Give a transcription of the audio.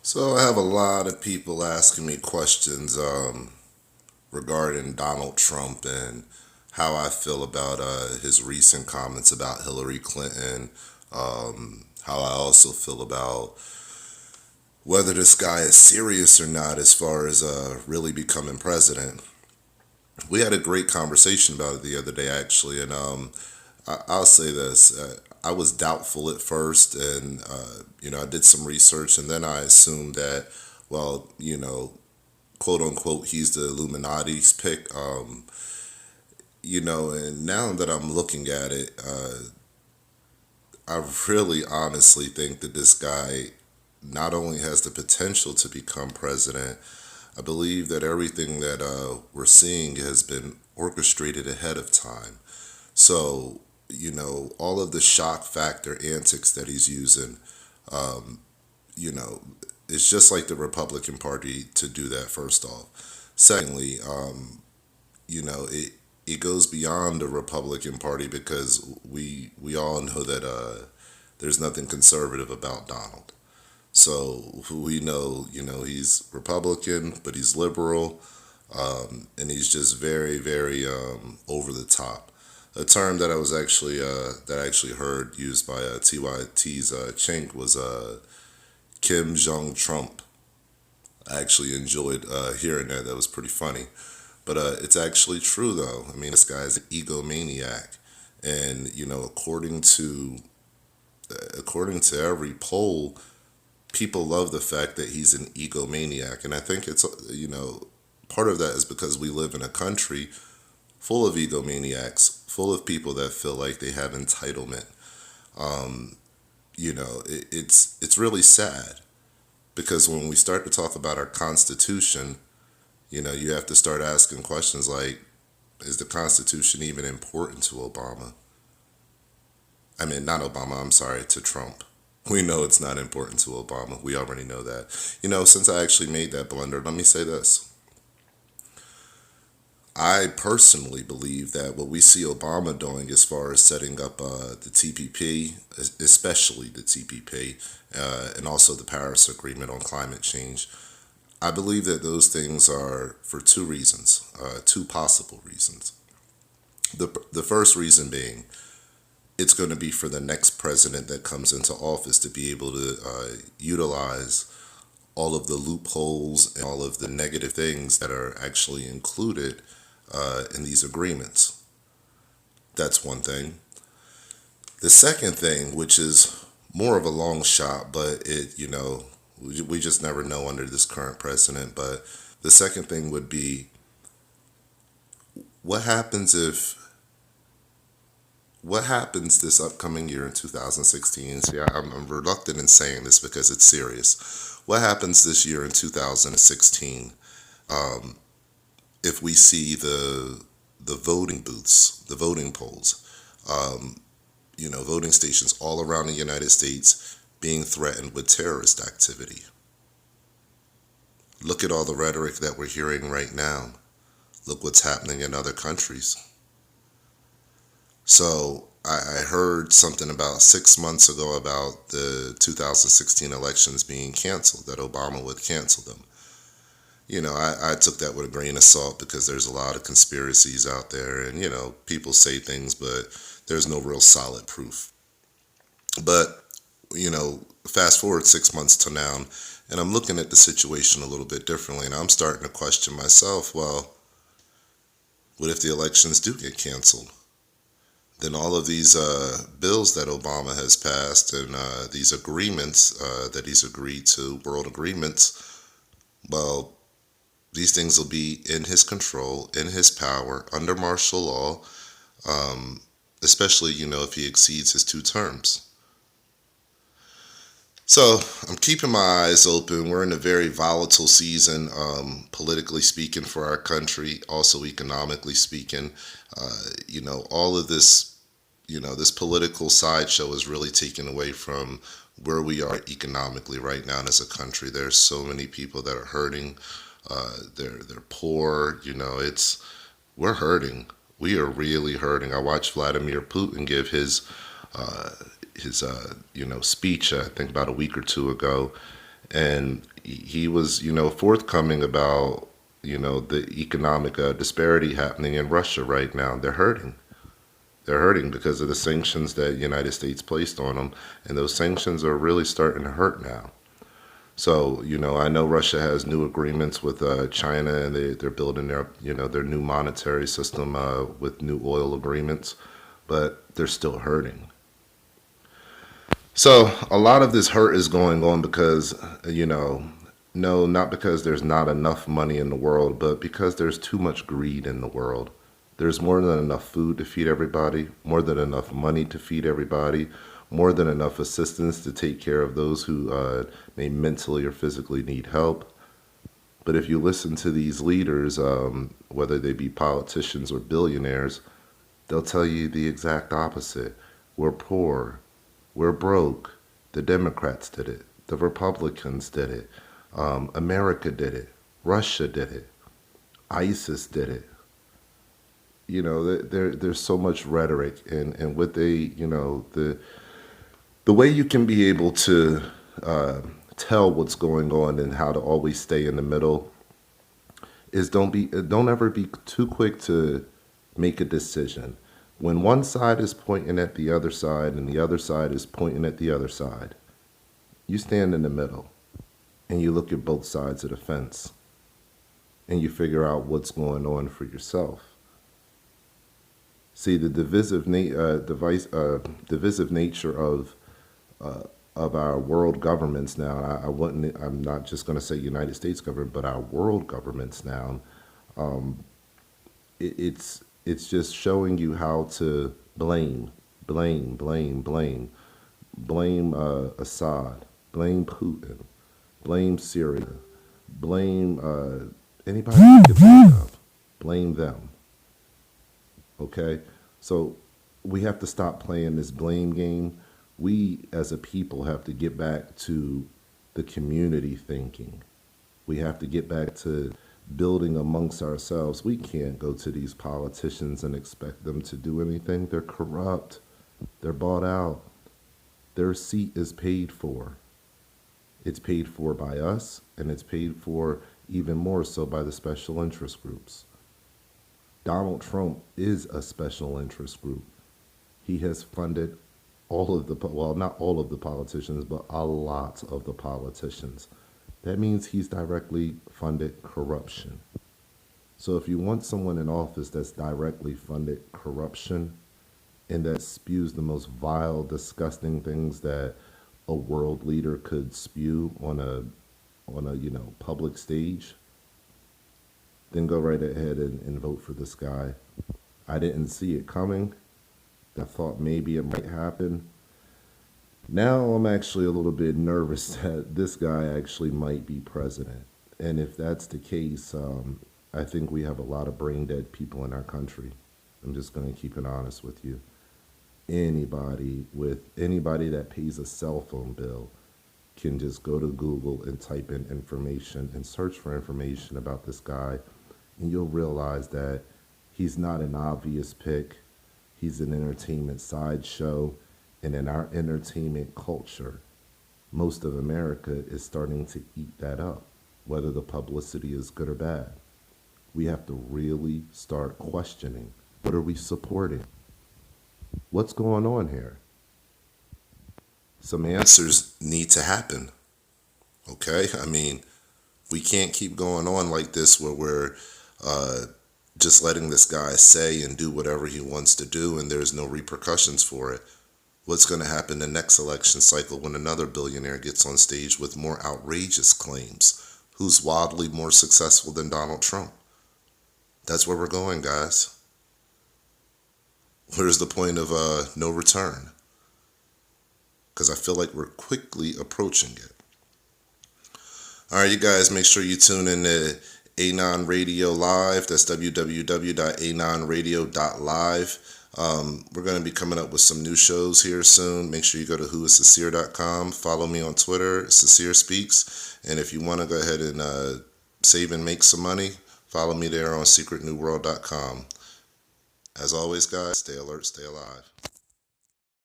So I have a lot of people asking me questions regarding Donald Trump and how I feel about his recent comments about Hillary Clinton. How I also feel about whether this guy is serious or not as far as really becoming president. We had a great conversation about it the other day, actually, and I'll say this. I was doubtful at first, and I did some research, and then I assumed that, well, quote unquote, he's the Illuminati's pick. And now that I'm looking at it, I really honestly think that this guy not only has the potential to become president, I believe that everything that we're seeing has been orchestrated ahead of time. So, all of the shock factor antics that he's using, um, you know, it's just like the Republican Party to do that, first off. Secondly, it goes beyond the Republican Party because we all know that there's nothing conservative about Donald. So we know, he's Republican, but he's liberal, and he's just very, very over the top. A term that I actually heard used by TYT's Chink was Kim Jong Trump. I actually enjoyed hearing that. That was pretty funny. But it's actually true, though. I mean, this guy's an egomaniac, and according to every poll, people love the fact that he's an egomaniac, and I think it's part of that is because we live in a country full of egomaniacs, full of people that feel like they have entitlement. Um, it's really sad because when we start to talk about our Constitution, you have to start asking questions like, is the Constitution even important to Obama? I mean, not Obama, I'm sorry, to Trump. We know it's not important to Obama. We already know that. Since I actually made that blunder, let me say this. I personally believe that what we see Obama doing as far as setting up the TPP, especially the TPP, and also the Paris Agreement on climate change, I believe that those things are for two reasons, two possible reasons. The first reason being, it's going to be for the next president that comes into office to be able to utilize all of the loopholes and all of the negative things that are actually included in these agreements. That's one thing. The second thing, which is more of a long shot, but we just never know under this current president. But the second thing would be, what happens if what happens this upcoming year in 2016? See, I'm reluctant in saying this because it's serious. What happens this year in 2016 um, if we see the voting booths, the voting polls, um, voting stations all around the United States being threatened with terrorist activity? Look at all the rhetoric that we're hearing right now. Look what's happening in other countries. So I heard something about 6 months ago about the 2016 elections being canceled, that Obama would cancel them. I took that with a grain of salt because there's a lot of conspiracies out there, and, people say things, but there's no real solid proof. But, fast forward 6 months to now, and I'm looking at the situation a little bit differently, and I'm starting to question myself, well, what if the elections do get canceled? Then all of these bills that Obama has passed and these agreements that he's agreed to, world agreements, well, these things will be in his control, in his power, under martial law, um, especially, if he exceeds his two terms. So I'm keeping my eyes open. We're in a very volatile season, politically speaking, for our country, also economically speaking. All of this, this political sideshow is really taken away from where we are economically right now as a country. There's so many people that are hurting. They're poor. We're hurting. We are really hurting. I watched Vladimir Putin give his speech, I think about a week or two ago, and he was, forthcoming about, the economic disparity happening in Russia right now. They're hurting. They're hurting because of the sanctions that the United States placed on them, and those sanctions are really starting to hurt now. So, I know Russia has new agreements with China, and they're building their new monetary system with new oil agreements, but they're still hurting. So a lot of this hurt is going on because, no, not because there's not enough money in the world, but because there's too much greed in the world. There's more than enough food to feed everybody, more than enough money to feed everybody, more than enough assistance to take care of those who may mentally or physically need help. But if you listen to these leaders, whether they be politicians or billionaires, they'll tell you the exact opposite. We're poor. We're broke. The Democrats did it. The Republicans did it. America did it. Russia did it. ISIS did it. There's so much rhetoric, and what they, the way you can be able to tell what's going on and how to always stay in the middle is don't ever be too quick to make a decision. When one side is pointing at the other side and the other side is pointing at the other side, you stand in the middle and you look at both sides of the fence and you figure out what's going on for yourself. See, the divisive nature of our world governments now. I'm not just going to say United States government, but our world governments now. It's just showing you how to blame Assad, blame Putin, blame Syria, blame anybody you can think of, blame them. Okay, so we have to stop playing this blame game. We as a people have to get back to the community thinking. We have to get back to building amongst ourselves. We can't go to these politicians and expect them to do anything. They're corrupt. They're bought out. Their seat is paid for. It's paid for by us, and it's paid for even more so by the special interest groups. Donald Trump is a special interest group. He has funded all of the, well, not all of the politicians, but a lot of the politicians. That means he's directly funded corruption. So if you want someone in office that's directly funded corruption and that spews the most vile, disgusting things that a world leader could spew on a public stage, then go right ahead and vote for this guy. I didn't see it coming. I thought maybe it might happen. Now I'm actually a little bit nervous that this guy actually might be president. And if that's the case, I think we have a lot of brain dead people in our country. I'm just going to keep it honest with you. Anybody that pays a cell phone bill can just go to Google and type in information and search for information about this guy, and you'll realize that he's not an obvious pick. He's an entertainment sideshow, and in our entertainment culture, most of America is starting to eat that up, whether the publicity is good or bad. We have to really start questioning, what are we supporting? What's going on here? Some answers need to happen. Okay? I mean, we can't keep going on like this where we're just letting this guy say and do whatever he wants to do and there's no repercussions for it. What's going to happen the next election cycle when another billionaire gets on stage with more outrageous claims? Who's wildly more successful than Donald Trump? That's where we're going, guys. Where's the point of no return? Because I feel like we're quickly approaching it. All right, you guys, make sure you tune in to Anon Radio Live. That's www.anonradio.live. We're going to be coming up with some new shows here soon. Make sure you go to whoissincere.com. Follow me on Twitter, Sincere Speaks. And if you want to go ahead and save and make some money, follow me there on secretnewworld.com. As always, guys, stay alert, stay alive.